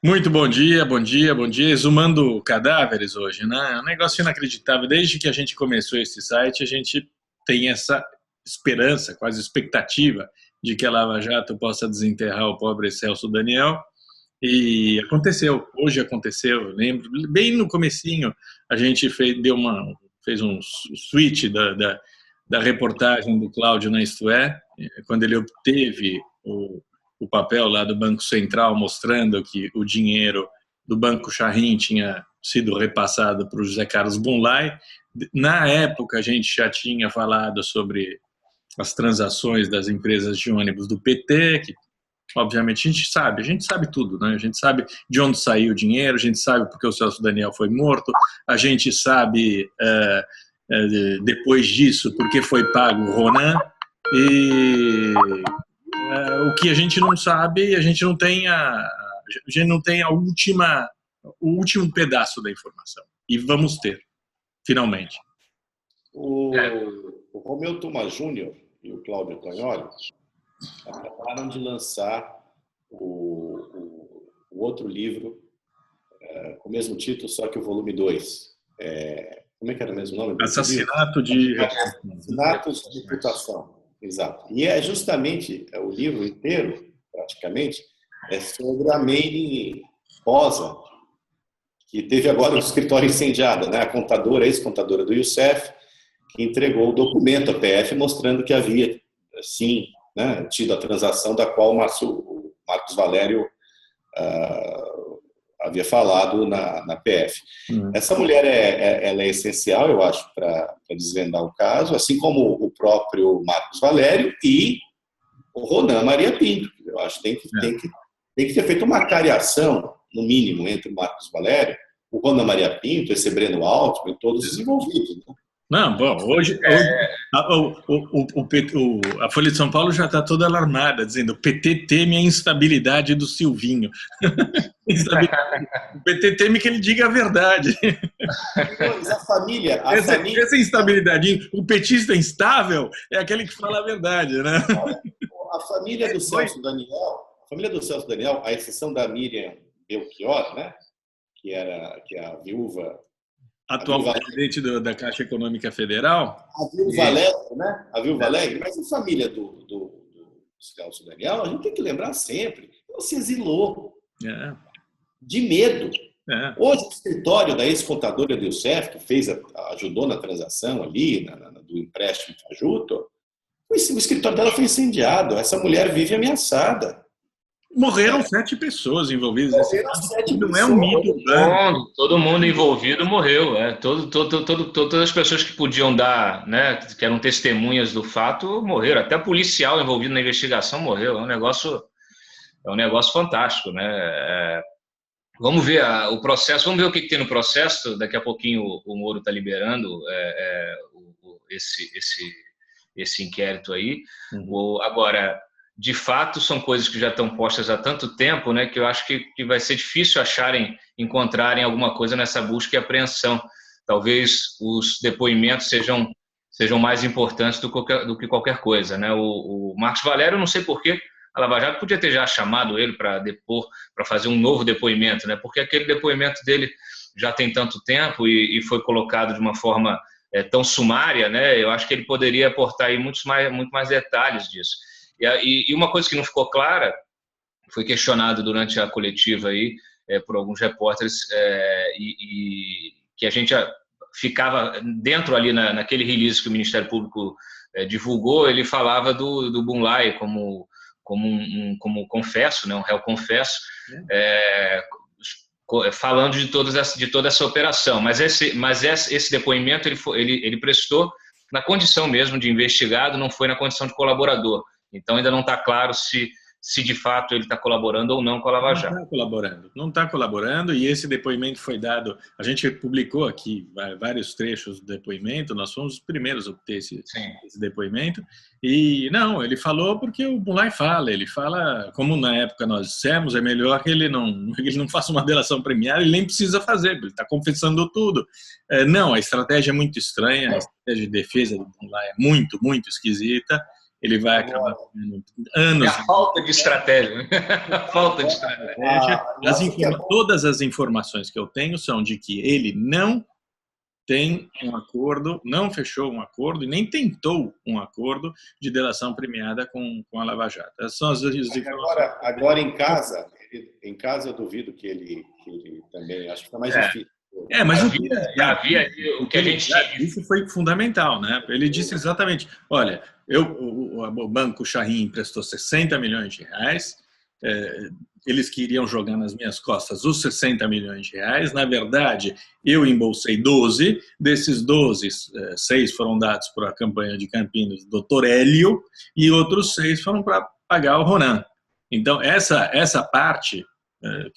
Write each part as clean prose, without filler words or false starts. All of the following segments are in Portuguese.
Muito bom dia, bom dia, bom dia. Exumando cadáveres hoje, né? É um negócio inacreditável. Desde que a gente começou esse site, a gente tem essa esperança, quase expectativa, de que a Lava Jato possa desenterrar o pobre Celso Daniel. E aconteceu, hoje aconteceu. Eu lembro, bem no comecinho, a gente fez um switch da reportagem do Cláudio na Isto É, quando ele obteve o papel lá do Banco Central mostrando que o dinheiro do Banco Charrim tinha sido repassado para o José Carlos Bunlai. Na época, a gente já tinha falado sobre as transações das empresas de ônibus do PT, que obviamente a gente sabe tudo, né? A gente sabe de onde saiu o dinheiro, a gente sabe porque o Celso Daniel foi morto, a gente sabe depois disso porque foi pago o Ronan, e o que a gente não sabe, a gente não tem o último pedaço da informação. E vamos ter, finalmente. O Romeu Tuma Júnior e o Cláudio Tognoli acabaram de lançar o outro livro com o mesmo título, só que o volume 2. Como é que era o mesmo nome? Assassinatos de reputação. Exato. E é justamente o livro inteiro, praticamente, é sobre a Meire Rosa, que teve agora um escritório incendiado, né? A contadora, ex-contadora do Youssef, que entregou o documento à PF mostrando que havia, sim, né, tido a transação da qual o Marcos Valério havia falado na PF. Essa mulher ela é essencial, eu acho, para desvendar o caso, assim como o próprio Marcos Valério e o Ronan Maria Pinto. Eu acho que tem que ser feita uma cariação, no mínimo, entre o Marcos Valério, o Ronan Maria Pinto, esse Breno Altman, todos os envolvidos. Né? Não, bom, hoje a Folha de São Paulo já está toda alarmada, dizendo o PT teme a instabilidade do Silvinho. O PT teme que ele diga a verdade. Essa instabilidade, o petista instável é aquele que fala a verdade, né? A família do Celso Daniel, à exceção da Miriam Belchior, né? que é a viúva... Atual presidente da Caixa Econômica Federal. A viúva Alegre, né? A viúva Alegre, mas a família do Celso Daniel, a gente tem que lembrar sempre, ela se exilou. De medo. Hoje, o escritório da ex-contadora do Youssef, que ajudou na transação ali, do empréstimo fajuto, o escritório dela foi incendiado. Essa mulher vive ameaçada. Morreram 7 pessoas envolvidas. Não é um mito urbano. Todo mundo envolvido morreu. Todas as pessoas que podiam dar, né, que eram testemunhas do fato, morreram. Até policial envolvido na investigação morreu. É um negócio fantástico, né? Vamos ver o processo, vamos ver o que tem no processo. Daqui a pouquinho o Moro está liberando esse inquérito aí. Agora, de fato, são coisas que já estão postas há tanto tempo, né, que eu acho que vai ser difícil encontrarem alguma coisa nessa busca e apreensão. Talvez os depoimentos sejam mais importantes do que qualquer coisa, né? O Marcos Valério, eu não sei por quê, a Lava Jato podia ter já chamado ele para depor, para fazer um novo depoimento, né? Porque aquele depoimento dele já tem tanto tempo e foi colocado de uma forma tão sumária, né? Eu acho que ele poderia aportar aí muito mais detalhes disso. E uma coisa que não ficou clara, foi questionado durante a coletiva aí, por alguns repórteres, e que a gente ficava dentro ali naquele release que o Ministério Público divulgou, ele falava do Bunlai como confesso, né, um réu confesso, falando de toda essa operação. Mas esse depoimento ele prestou na condição mesmo de investigado, não foi na condição de colaborador. Então ainda não está claro se de fato ele está colaborando ou não com a Lava Jato. Não está colaborando, e esse depoimento foi dado, a gente publicou aqui vários trechos do depoimento, nós fomos os primeiros a obter esse depoimento, e não, ele falou porque o Bunlai ele fala, como na época nós dissemos, é melhor que ele não faça uma delação premiada, ele nem precisa fazer, ele está confessando tudo. Não, a estratégia é muito estranha, a estratégia de defesa do Bunlai é muito, muito esquisita, ele vai acabar tendo anos. É a falta de estratégia. A falta de estratégia. Todas as informações que eu tenho são de que ele não tem um acordo, não fechou um acordo e nem tentou um acordo de delação premiada com a Lava Jato. Essas são as informações. Agora em casa eu duvido que ele também, acho que está mais difícil. Mas o que a gente isso foi fundamental, né? Ele disse exatamente, olha, o Banco Shaheen emprestou 60 milhões de reais, eles queriam jogar nas minhas costas os 60 milhões de reais, na verdade, eu embolsei 12, desses 12, 6 foram dados para a campanha de Campinas do Dr. Hélio, e outros 6 foram para pagar o Ronan. Então, essa parte,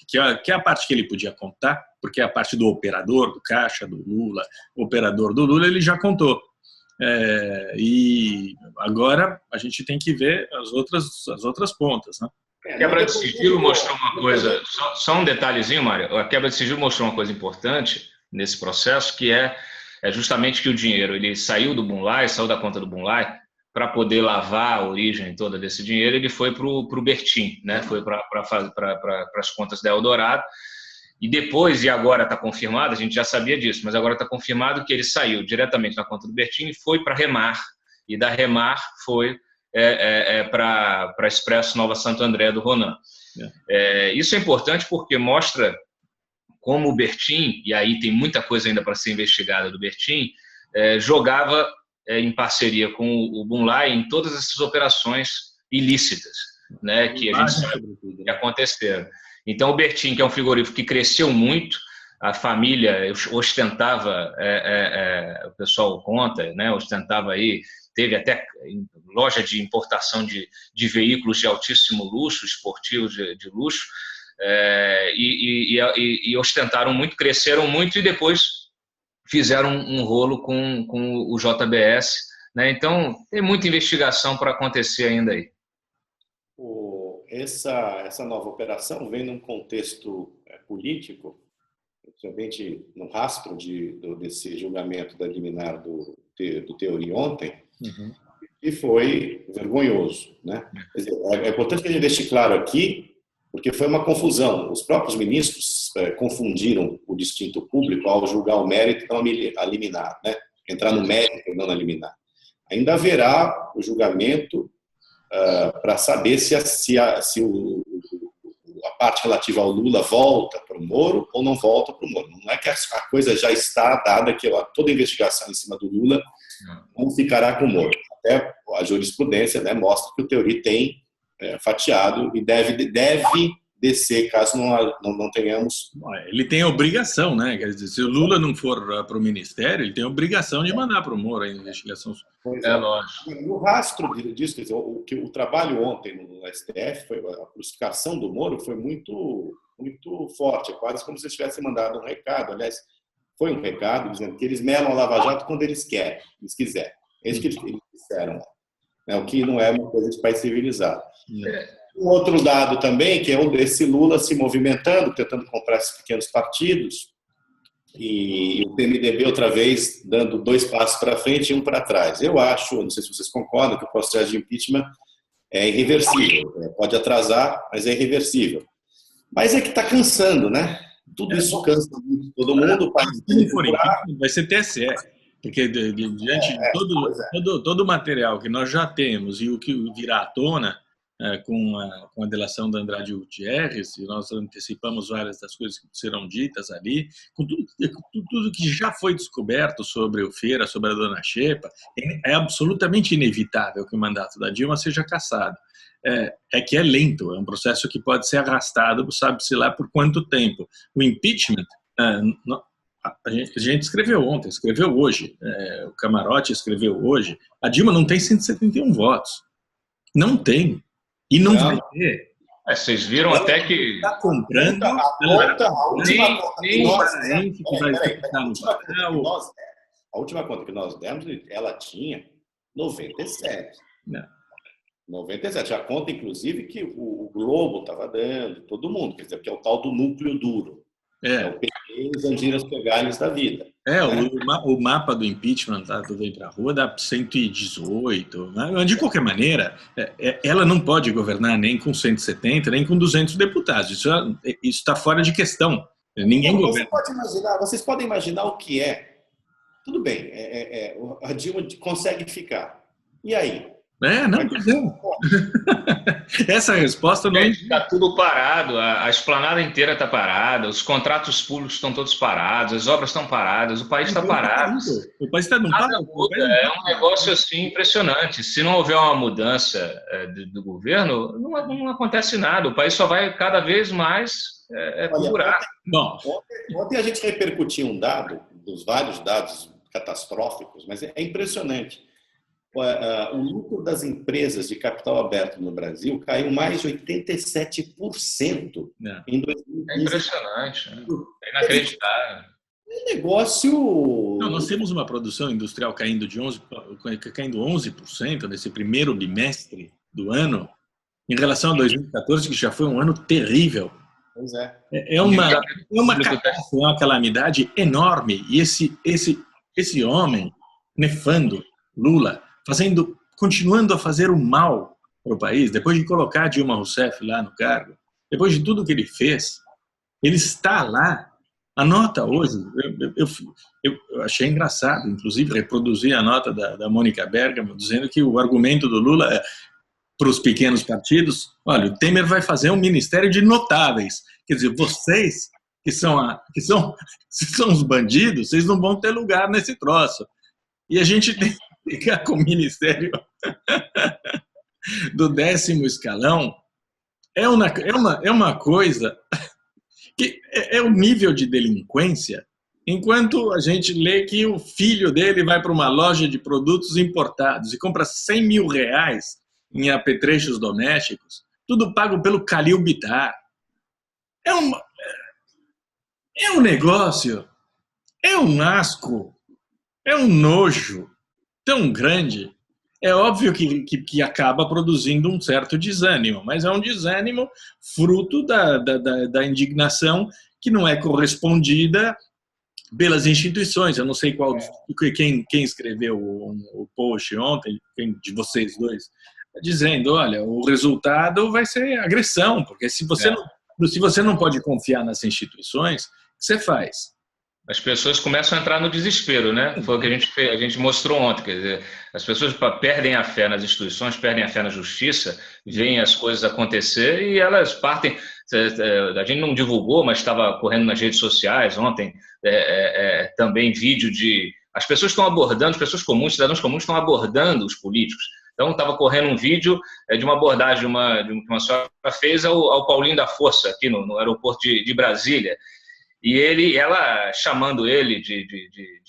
que é a parte que ele podia contar, porque é a parte do operador, do caixa, do Lula, o operador do Lula, ele já contou. E agora a gente tem que ver as outras pontas, né? A quebra de sigilo mostrou uma coisa, só um detalhezinho, Mário, a quebra de sigilo mostrou uma coisa importante nesse processo, que é justamente que o dinheiro ele saiu do Bunlai, saiu da conta do Bunlai, para poder lavar a origem toda desse dinheiro, ele foi para o Bertin, né? Foi para as contas da Eldorado, e depois, e agora está confirmado, a gente já sabia disso, mas agora está confirmado que ele saiu diretamente da conta do Bertin e foi para a Remar, e da Remar foi para a Expresso Nova Santo André do Ronan. Isso é importante porque mostra como o Bertin, e aí tem muita coisa ainda para ser investigada do Bertin, jogava em parceria com o Bunlai em todas essas operações ilícitas, né, que a gente sabe que aconteceram. Então, o Bertin, que é um frigorífico que cresceu muito, a família ostentava, o pessoal conta, né, ostentava aí, teve até loja de importação de veículos de altíssimo luxo, esportivos de luxo, e ostentaram muito, cresceram muito e depois fizeram um rolo com o JBS, né? Então, tem muita investigação para acontecer ainda aí. Essa nova operação vem num contexto político, principalmente no rastro desse julgamento da liminar do Theory ontem, e foi vergonhoso, né? Quer dizer, é importante que a gente deixe claro aqui, porque foi uma confusão. Os próprios ministros confundiram o distinto público ao julgar o mérito e não a liminar, né? Entrar no mérito e não na liminar. Ainda haverá o julgamento para saber se a parte relativa ao Lula volta para o Moro ou não volta para o Moro. Não é que a coisa já está dada, que toda investigação em cima do Lula não ficará com o Moro. Até a jurisprudência, né, mostra que o Theory tem fatiado e deve descer caso não tenhamos... Ele tem a obrigação, né? Quer dizer, se o Lula não for para o Ministério, ele tem a obrigação de mandar para o Moro a investigação. Lógico. No rastro disso, quer dizer, o trabalho ontem no STF, a crucificação do Moro foi muito, muito forte. É quase como se eles tivessem mandado um recado. Aliás, foi um recado dizendo que eles melam a Lava Jato quando eles quiserem. É isso que eles disseram lá. O que não é uma coisa de país civilizado. Um outro dado também, que é desse Lula se movimentando, tentando comprar esses pequenos partidos, e o PMDB outra vez dando 2 passos para frente e 1 para trás. Eu acho, não sei se vocês concordam, que o processo de impeachment é irreversível. Pode atrasar, mas é irreversível. Mas é que está cansando, né? Tudo isso cansa muito todo mundo. Se for impeachment, vai ser TSE. Porque diante de todo o material que nós já temos e o que virá à tona com a delação da Andrade Gutierrez, e nós antecipamos várias das coisas que serão ditas ali, com tudo que já foi descoberto sobre o Feira, sobre a dona Xepa, é absolutamente inevitável que o mandato da Dilma seja cassado. É que é lento, é um processo que pode ser arrastado, sabe-se lá por quanto tempo. O impeachment... A gente escreveu ontem, escreveu hoje, o Camarote escreveu hoje, a Dilma não tem 171 votos. Não tem. E não vai ter. Vocês viram até que... Está comprando a última conta que nós demos, ela tinha 97. Não. 97. A conta, inclusive, que o Globo estava dando, todo mundo, quer dizer, que é o tal do núcleo duro. É o PT e os Andiras Pegalhas da vida. O mapa do impeachment, tá, tu veio para a rua, dá 118. Mas, de qualquer maneira, ela não pode governar nem com 170, nem com 200 deputados. Isso está fora de questão. Ninguém governa. Vocês podem imaginar o que é. Tudo bem, a Dilma consegue ficar. E aí? Essa resposta não... Está tudo parado, a esplanada inteira está parada, os contratos públicos estão todos parados, as obras estão paradas, o país está parado. O país está parado. É um negócio assim impressionante. Se não houver uma mudança do governo, não acontece nada. O país só vai cada vez mais curar. Ontem a gente repercutiu um dado, dos vários dados catastróficos, mas é impressionante. O lucro das empresas de capital aberto no Brasil caiu mais de 87% em 2015. É impressionante, é inacreditável. É um negócio... Nós temos uma produção industrial caindo 11% nesse primeiro bimestre do ano, em relação a 2014, que já foi um ano terrível. Pois é. É uma catástrofe, uma calamidade enorme. E esse homem, nefando, Lula, continuando a fazer o mal para o país, depois de colocar Dilma Rousseff lá no cargo, depois de tudo que ele fez, ele está lá. A nota hoje, eu achei engraçado, inclusive, reproduzir a nota da Mônica Bergamo, dizendo que o argumento do Lula é para os pequenos partidos: olha, o Temer vai fazer um ministério de notáveis. Quer dizer, vocês que são os bandidos, vocês não vão ter lugar nesse troço. E a gente tem que ficar com o ministério do 10º escalão. É uma coisa que é o nível de delinquência, enquanto a gente lê que o filho dele vai para uma loja de produtos importados e compra R$100 mil em apetrechos domésticos, tudo pago pelo Khalil Bittar. É um negócio, é um asco, é um nojo tão grande. É óbvio que acaba produzindo um certo desânimo, mas é um desânimo fruto da indignação que não é correspondida pelas instituições. Eu não sei quem escreveu o post ontem, quem de vocês dois, dizendo: olha, o resultado vai ser agressão, porque se você não pode confiar nas instituições, o que você faz? As pessoas começam a entrar no desespero, né? Foi o que a gente mostrou ontem. Quer dizer, as pessoas perdem a fé nas instituições, perdem a fé na justiça, veem as coisas acontecer e elas partem. A gente não divulgou, mas estava correndo nas redes sociais ontem também vídeo de... As pessoas estão abordando, as pessoas comuns, cidadãos comuns estão abordando os políticos. Então, estava correndo um vídeo de uma abordagem que uma senhora fez ao Paulinho da Força, aqui no aeroporto de Brasília. E ela chamando ele de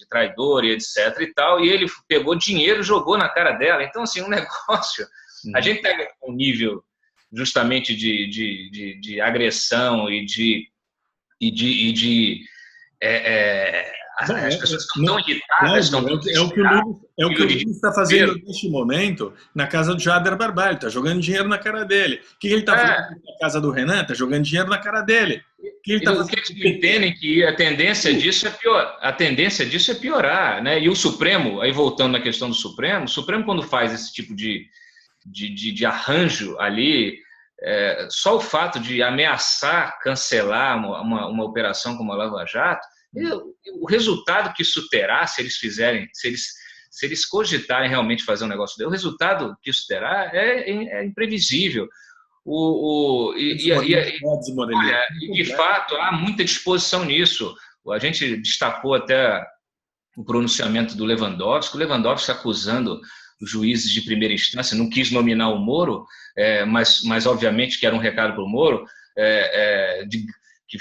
traidor e etc e tal, e ele pegou dinheiro e jogou na cara dela. Então, assim, um negócio... A gente pega um nível justamente de agressão as pessoas estão tão irritadas. É o que o Lula está fazendo neste momento na casa do Jader Barbalho, está jogando dinheiro na cara dele. O que ele está fazendo na casa do Renan? Está jogando dinheiro na cara dele. Que eles entendem que a tendência disso é piorar, né? E o Supremo, aí voltando na questão do Supremo, o Supremo, quando faz esse tipo de arranjo ali, só o fato de ameaçar cancelar uma operação como a Lava Jato, o resultado que isso terá, se eles cogitarem realmente fazer um negócio dele, o resultado que isso terá é imprevisível. De fato, há muita disposição nisso. A gente destacou até o pronunciamento do Lewandowski. O Lewandowski acusando os juízes de primeira instância, não quis nominar o Moro, mas obviamente que era um recado para o Moro,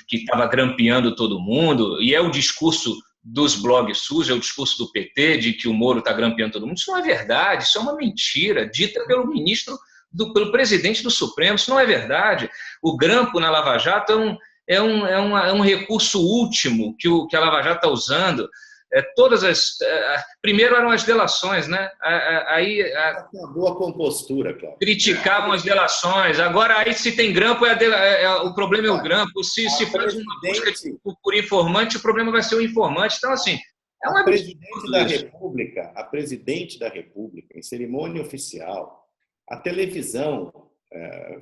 que estava grampeando todo mundo, e é o discurso dos blogs sujos, é o discurso do PT, de que o Moro está grampeando todo mundo. Isso não é verdade, isso é uma mentira, dita pelo pelo presidente do Supremo. Isso não é verdade. O grampo na Lava Jato é um recurso último que a Lava Jato está usando. todas as... primeiro eram as delações, né? Aí uma boa compostura, Cláudio. Criticavam as delações. Agora, aí se tem grampo, o problema é o grampo. Se faz uma busca por informante, o problema vai ser o informante. Então, assim, a presidente da República, em cerimônia oficial, a televisão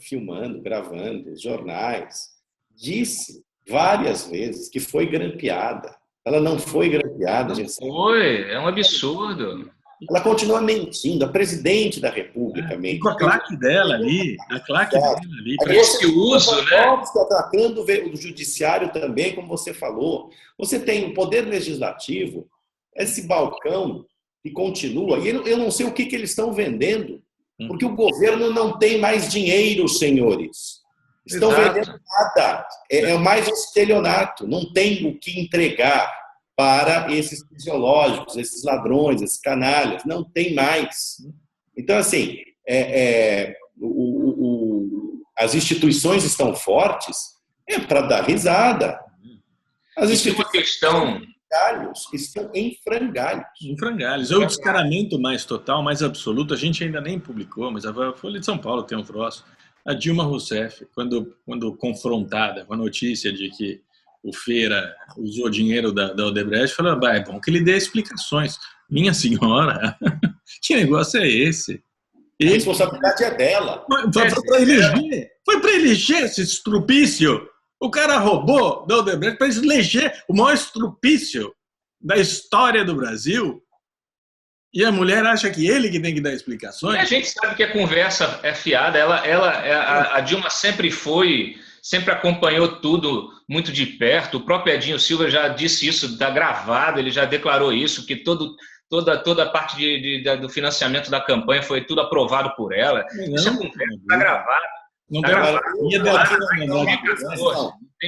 filmando, gravando, os jornais, disse várias vezes que foi grampeada. Ela não foi grampeada, gente. Foi, é um absurdo. Ela continua mentindo, a presidente da República mente. Com a claque dela ali, Para esse uso, né? Está tratando o judiciário também, como você falou. Você tem o poder legislativo, esse balcão que continua, e eu não sei o que eles estão vendendo, porque o governo não tem mais dinheiro, senhores. Estão vendendo nada. É mais um estelionato. Não tem o que entregar para esses fisiológicos, esses ladrões, esses canalhas. Não tem mais. Então, assim, as instituições estão fortes para dar risada. As instituições estão em frangalhos. Em frangalhos. O descaramento mais total, mais absoluto, a gente ainda nem publicou, mas a Folha de São Paulo tem um troço. A Dilma Rousseff, quando confrontada com a notícia de que o Feira usou dinheiro da Odebrecht, falou, é bom que ele dê explicações. Minha senhora, que negócio é esse? A responsabilidade é dela. Foi para eleger esse estrupício. O cara roubou da Odebrecht para eleger o maior estrupício da história do Brasil. E a mulher acha que ele que tem que dar explicações? E a gente sabe que a conversa é fiada. A Dilma sempre acompanhou tudo muito de perto. O próprio Edinho Silva já disse isso, está gravado, ele já declarou isso, que toda a parte do financiamento da campanha foi tudo aprovado por ela. Isso é conversa, está gravado.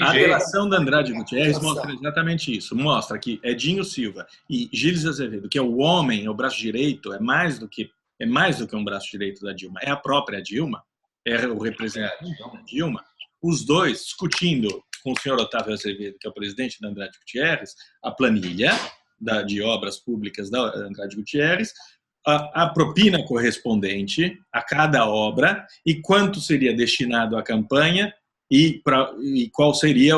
A delação da Andrade Gutierrez mostra exatamente isso. Mostra que Edinho Silva e Gilles Azevedo, que é o homem, é o braço direito, é mais do que um braço direito da Dilma. É a própria Dilma, é o representante da Dilma. Os dois discutindo com o senhor Otávio Azevedo, que é o presidente da Andrade Gutierrez, a planilha de obras públicas da Andrade Gutierrez, a propina correspondente a cada obra e quanto seria destinado à campanha e qual seria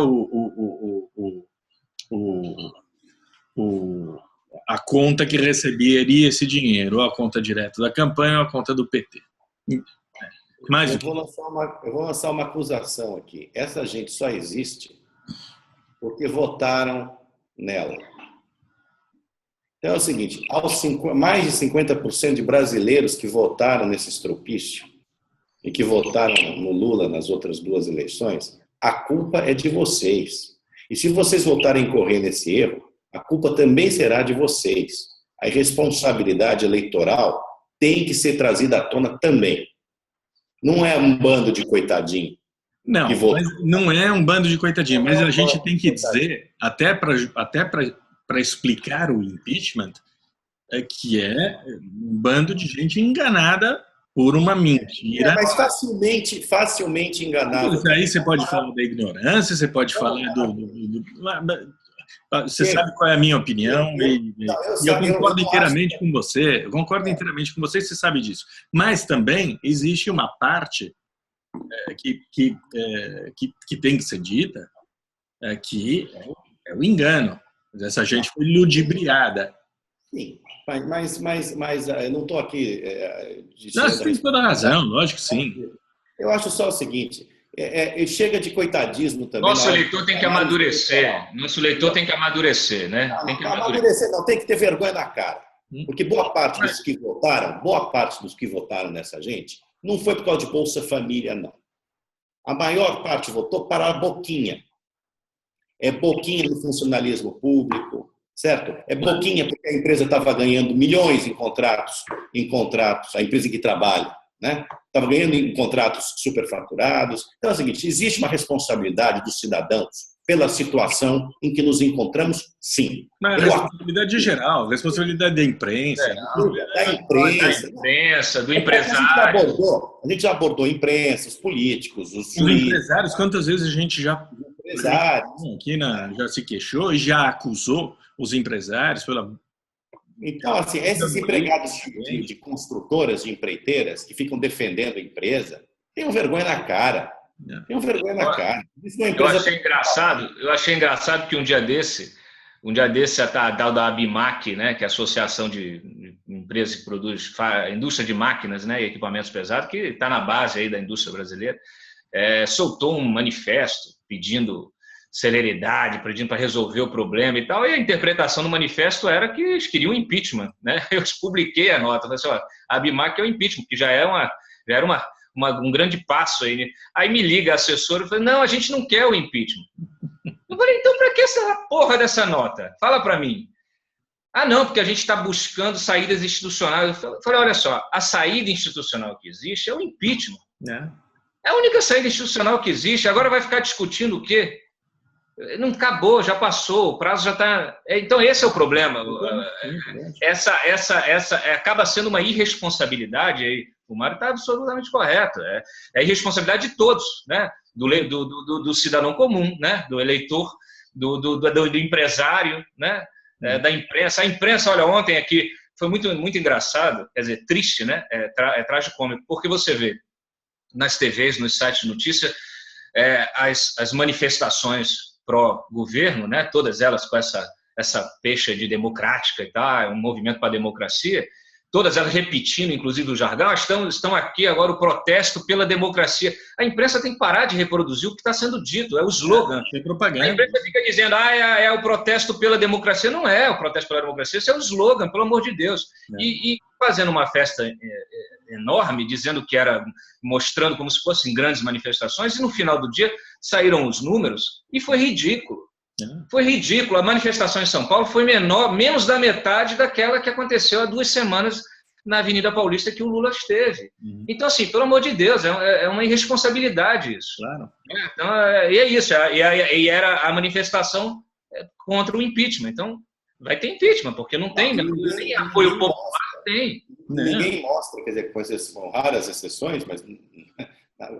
a conta que receberia esse dinheiro, ou a conta direta da campanha ou a conta do PT. Eu vou lançar uma acusação aqui. Essa gente só existe porque votaram nela. Então é o seguinte, mais de 50% de brasileiros que votaram nesse estropício e que votaram no Lula nas outras duas eleições, a culpa é de vocês. E se vocês voltarem a incorrer nesse erro, a culpa também será de vocês. A irresponsabilidade eleitoral tem que ser trazida à tona também. Não é um bando de coitadinho. Não, mas não é um bando de coitadinho, mas a gente tem que dizer, até para explicar o impeachment, que é um bando de gente enganada por uma mentira. Mas facilmente enganada. Mas aí você pode falar da ignorância, você pode falar você sabe qual é a minha opinião e eu concordo inteiramente com você. Eu concordo inteiramente com você, você sabe disso. Mas também existe uma parte que tem que ser dita, que é o engano. Essa gente foi ludibriada. Sim, mas eu não estou aqui... Você tem toda a razão, lógico que sim. Eu acho só o seguinte, chega de coitadismo também. Nosso eleitor tem que amadurecer. Nosso eleitor tem que amadurecer, né? Tem que amadurecer, não, tem que ter vergonha na cara. Porque boa parte dos que votaram nessa gente, não foi por causa de Bolsa Família, não. A maior parte votou para a boquinha. É boquinha do funcionalismo público, certo? É boquinha porque a empresa estava ganhando milhões em contratos, a empresa que trabalha, né? Estava ganhando em contratos superfaturados. Então é o seguinte, existe uma responsabilidade dos cidadãos pela situação em que nos encontramos, sim. Mas a responsabilidade geral, responsabilidade da imprensa. Do empresário. A gente já abordou a imprensa, os políticos, os empresários, quantas vezes a gente já aqui já se queixou e já acusou os empresários, pela... Então, assim, esses empregados de construtoras, de empreiteiras, que ficam defendendo a empresa, tenham vergonha na cara. Tenham vergonha na cara. Eu achei engraçado que um dia desse a tal da ABIMAC, né, que é a Associação de Empresas que produz indústria de máquinas, né, e equipamentos pesados, que está na base aí da indústria brasileira, soltou um manifesto pedindo celeridade, pedindo para resolver o problema e tal, e a interpretação do manifesto era que eles queriam impeachment, né? Eu publiquei a nota, falei assim, ó, a ABIMAC é o impeachment, que já era um grande passo aí, né? Aí me liga a assessora e fala, não, a gente não quer o impeachment. Eu falei, então para que essa porra dessa nota? Fala para mim. Ah, não, porque a gente está buscando saídas institucionais. Eu falei, olha só, a saída institucional que existe é o impeachment. É a única saída institucional que existe. Agora vai ficar discutindo o quê? Não acabou, já passou, o prazo já está... Então esse é o problema. Essa acaba sendo uma irresponsabilidade aí. O Mário está absolutamente correto. É irresponsabilidade de todos, né? Do cidadão comum, né? Do eleitor, do empresário, né? Da imprensa. A imprensa, olha, ontem aqui foi muito, muito engraçado, quer dizer, triste, né? É tragicômico, porque você vê nas TVs, nos sites de notícia, as manifestações pró-governo, né? Todas elas com essa pecha de democrática e tal, um movimento para a democracia, todas elas repetindo, inclusive, o jargão, estão aqui agora o protesto pela democracia. A imprensa tem que parar de reproduzir o que está sendo dito, é o slogan. Tem propaganda. A imprensa fica dizendo, é o protesto pela democracia. Não é o protesto pela democracia, isso é o slogan, pelo amor de Deus. E fazendo uma festa enorme, dizendo que era, mostrando como se fossem grandes manifestações, e no final do dia saíram os números, e foi ridículo. Foi ridículo. A manifestação em São Paulo foi menos da metade daquela que aconteceu há 2 semanas na Avenida Paulista que o Lula esteve. Então, assim, pelo amor de Deus, é uma irresponsabilidade isso. Claro. Então, e é isso. E era a manifestação contra o impeachment. Então, vai ter impeachment, porque não tem nem apoio popular, tem. Ninguém mostra, quer dizer, são raras exceções, mas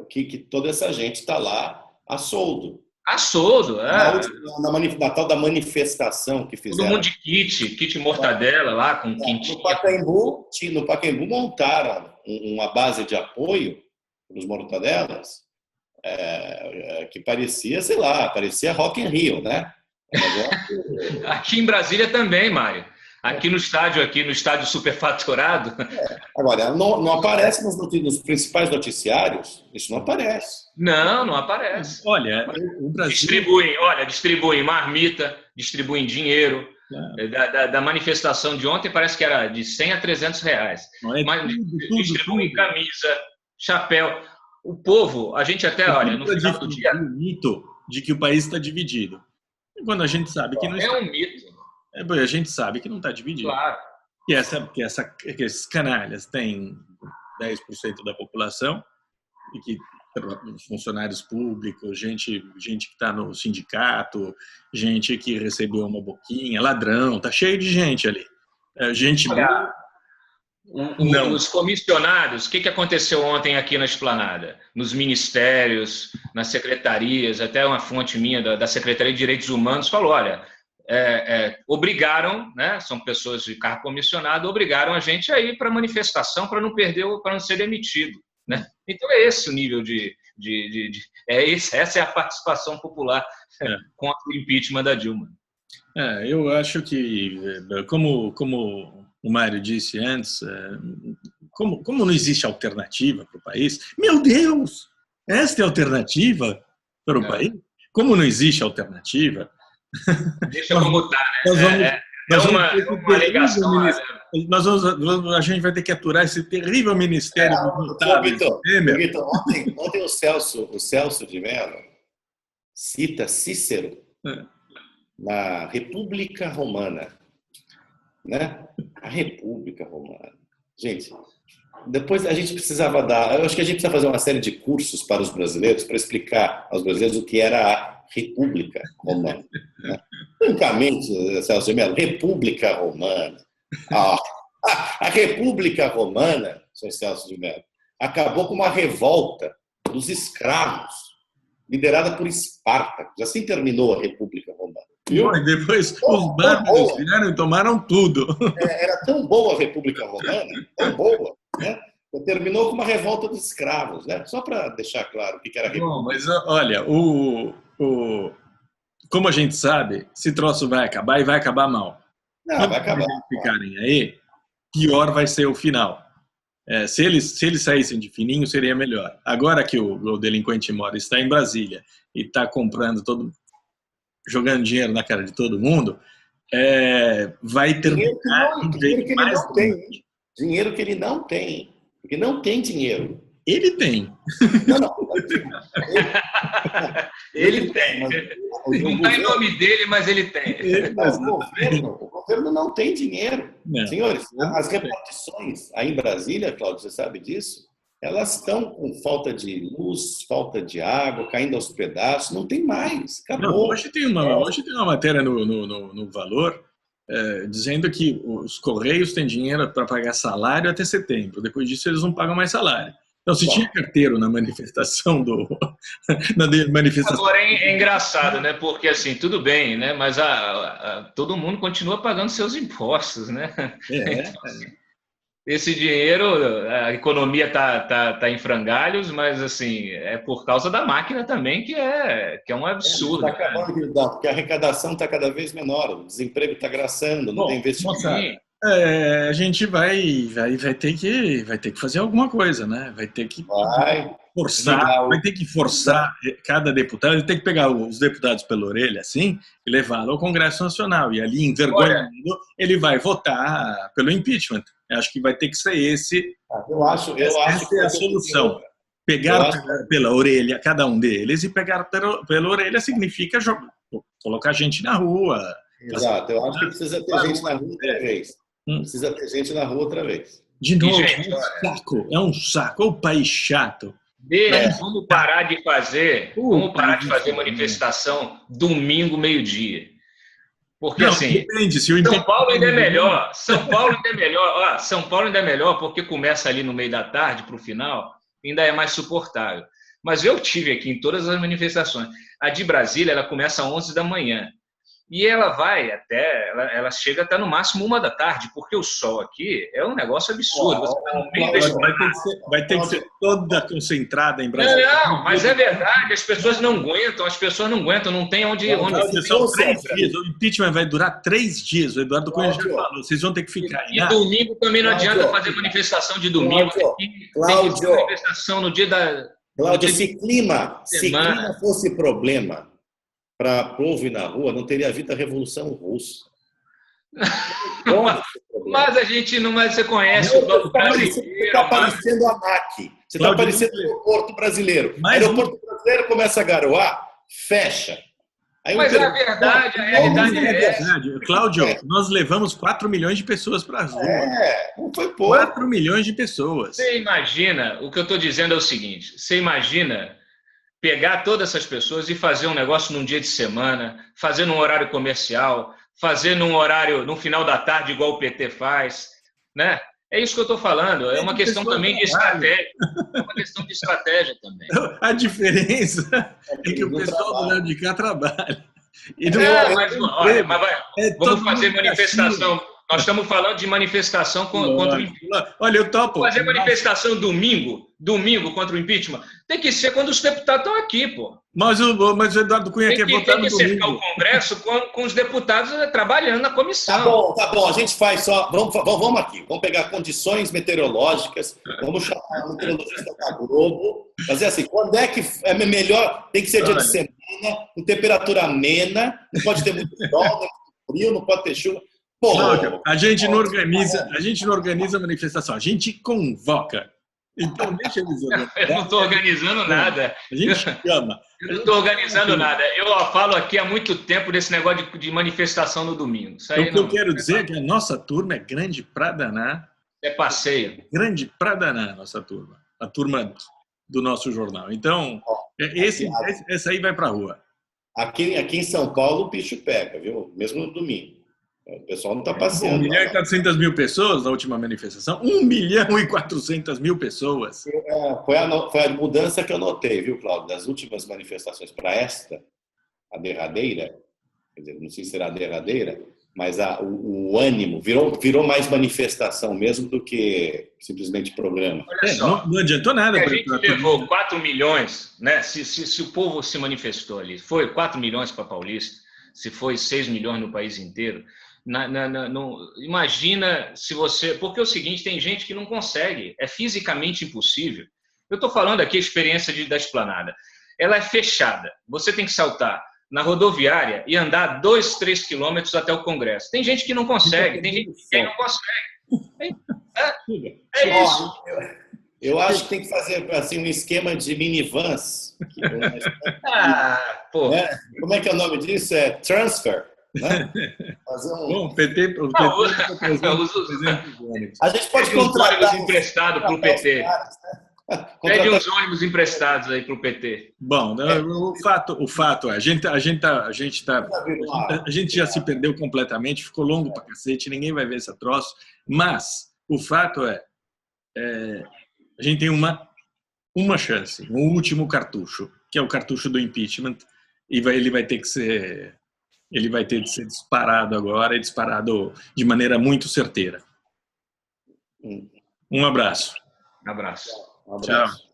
que toda essa gente está lá a soldo. A soldo, na tal da manifestação que fizeram. Todo mundo de kit mortadela lá, com quentinha. No Pacaembu montaram uma base de apoio para os mortadelas que parecia, sei lá, parecia Rock in Rio, né? Aqui em Brasília também, Mário. Aqui no estádio superfaturado. Agora, não aparece nos principais noticiários, isso não aparece. Não aparece. Olha, o Brasil... Distribuem marmita, distribuem dinheiro. Da manifestação de ontem parece que era de 100 a 300 reais. Mas distribuem camisa, chapéu. O povo, a gente até, olha, no final do dia... O mito de que o país está dividido. Quando a gente sabe que não está. É um mito. A gente sabe que não está dividido. Claro. Que esses canalhas têm 10% da população e que funcionários públicos, gente que está no sindicato, gente que recebeu uma boquinha, ladrão, tá cheio de gente ali. Gente boa. Os comissionados, o que aconteceu ontem aqui na Esplanada? Nos ministérios, nas secretarias, até uma fonte minha da Secretaria de Direitos Humanos falou, olha, obrigaram, né, são pessoas de cargo comissionado, obrigaram a gente a ir para a manifestação para não perder, para não ser demitido. Né? Então é esse o nível essa é a participação popular contra o impeachment da Dilma. Eu acho que, como o Mário disse antes, como não existe alternativa para o país, meu Deus, esta é a alternativa para o país? Como não existe alternativa... Deixa como está, né? Uma alegação. A gente vai ter que aturar esse terrível ministério do Vitor, ontem o Celso de Mello cita Cícero na República Romana. Né? A República Romana. Gente, depois a gente precisava eu acho que a gente precisa fazer uma série de cursos para os brasileiros para explicar aos brasileiros o que era a República Romana. Né? Francamente, Celso de Mello, República Romana. A República Romana, Sr. Celso de Mello, acabou com uma revolta dos escravos, liderada por Espartacus. Assim terminou a República Romana. Viu? E depois os bárbaros vieram e tomaram tudo. Era tão boa a República Romana, tão boa, né? Terminou com uma revolta dos escravos, né? Só para deixar claro o que era a República. Bom, mas olha, como a gente sabe, esse troço vai acabar e vai acabar mal. Não, vai acabar. Se ficarem aí, pior vai ser o final. Se eles saíssem de fininho, seria melhor. Agora que o delinquente mora está em Brasília e está comprando jogando dinheiro na cara de todo mundo, vai terminar dinheiro que ele não tem. Dinheiro que ele não tem. Porque não tem dinheiro. Ele tem. Não. Ele tem. Não está em nome dele, mas ele tem. O governo não tem dinheiro. Não. Senhores, as repartições aí em Brasília, Cláudio, você sabe disso? Elas estão com falta de luz, falta de água, caindo aos pedaços. Não tem mais. Acabou. Não, hoje tem uma matéria no Valor dizendo que os Correios têm dinheiro para pagar salário até setembro. Depois disso, eles não pagam mais salário. Então, se tinha carteiro na manifestação Agora é engraçado, né? Porque assim, tudo bem, né? Mas todo mundo continua pagando seus impostos, né? Então, esse dinheiro, a economia tá em frangalhos, mas assim, é por causa da máquina também, que é um absurdo. Está acabando de lidar, porque a arrecadação está cada vez menor, o desemprego está graçando, não tem investimento. A gente vai ter que fazer alguma coisa, né? Vai ter que forçar cada deputado, ele tem que pegar os deputados pela orelha assim e levá-lo ao Congresso Nacional, e ali envergonhado ele vai votar pelo impeachment. Eu acho que vai ter que ser essa é a solução. Pegar pela orelha cada um deles, e pegar pela orelha significa colocar gente na rua. Exato, eu acho que precisa ter gente na rua outra vez. Precisa ter gente na rua outra vez. De novo, é um saco, o país chato. Vamos parar de fazer manifestação domingo, meio-dia. Porque assim, São Paulo ainda é melhor. São Paulo ainda é melhor porque começa ali no meio da tarde para o final, ainda é mais suportável. Mas eu tive aqui em todas as manifestações. A de Brasília, ela começa às 11 da manhã. E ela vai ela chega até no máximo 1 da tarde, porque o sol aqui é um negócio absurdo. Você tá no meio vai ter que ser toda concentrada em Brasília. Não, mas é verdade, as pessoas não aguentam, não tem onde são 3 dias, o impeachment vai durar 3 dias, o Eduardo Cunha já falou, vocês vão ter que ficar. E domingo também não adianta fazer manifestação de domingo. Tem que ter manifestação no dia da... Cláudio, se clima fosse problema para o povo ir na rua, não teria havido a Revolução Russa. Mas a gente não... Mas você conhece o povo brasileiro. Você está parecendo a ANAC. Você está parecendo o aeroporto brasileiro. O aeroporto brasileiro começa a garoar, fecha. Mas a verdade, a realidade é essa. Cláudio, nós levamos 4 milhões de pessoas para as ruas. Não foi pouco. 4 milhões de pessoas. Você imagina, o que eu estou dizendo é o seguinte, você imagina pegar todas essas pessoas e fazer um negócio num dia de semana, fazer num horário comercial, fazer num horário, no final da tarde, igual o PT faz, né? É isso que eu estou falando, é uma questão também de estratégia. É uma questão de estratégia também. A diferença é que o pessoal do lado de cá trabalha. Vamos fazer manifestação. Nós estamos falando de manifestação contra o impeachment. Olha, eu topo. Fazer manifestação domingo contra o impeachment, tem que ser quando os deputados estão aqui, pô. Mas o Eduardo Cunha quer votar no domingo. Tem que ser o Congresso com os deputados trabalhando na comissão. Tá bom, a gente faz só... Vamos aqui, vamos pegar condições meteorológicas, vamos chamar a meteorologista da Globo, fazer assim, quando é que é melhor, tem que ser dia de semana, com temperatura amena, não pode ter muito sol, não pode ter frio, não pode ter chuva. Cláudio, a gente não organiza a manifestação, a gente convoca. Então, deixa eles organizar. Eu não estou organizando nada. A gente chama. Eu não estou organizando nada. Eu falo aqui há muito tempo desse negócio de manifestação no domingo. Isso aí o que eu quero dizer é que a nossa turma é grande pra danar. É passeio. Grande pra danar a nossa turma. A turma do nosso jornal. Então, essa aí vai pra rua. Aqui em São Paulo o bicho pega, viu? Mesmo no domingo. O pessoal não está passeando. 1.400.000 pessoas na última manifestação. 1.400.000 pessoas. Foi a mudança que eu notei, viu, Cláudio? Das últimas manifestações para esta, a derradeira, quer dizer, não sei se será a derradeira, mas o ânimo virou mais manifestação mesmo do que simplesmente programa. Olha só, não adiantou nada. A gente levou 4 milhões, né? Se o povo se manifestou ali, foi 4 milhões para Paulista, se foi 6 milhões no país inteiro. Imagina se você... Porque é o seguinte, tem gente que não consegue, é fisicamente impossível. Eu estou falando aqui a experiência da Esplanada. Ela é fechada, você tem que saltar na rodoviária e andar 2, 3 quilômetros até o Congresso. Tem gente que não consegue, tem gente que não consegue. É isso. Eu acho que tem que fazer assim, um esquema de minivans. Como é que é o nome disso? É transfer. Né? Fazer um... Bom, o PT a gente pode contratar emprestado para o PT. Pede uns ônibus emprestados aí para o PT. Bom, o fato é, a gente já se perdeu completamente, ficou longo pra cacete, ninguém vai ver esse troço, mas o fato é, a gente tem uma chance, um último cartucho, que é o cartucho do impeachment, e ele vai ter de ser disparado agora, e disparado de maneira muito certeira. Um abraço. Um abraço. Um abraço. Tchau.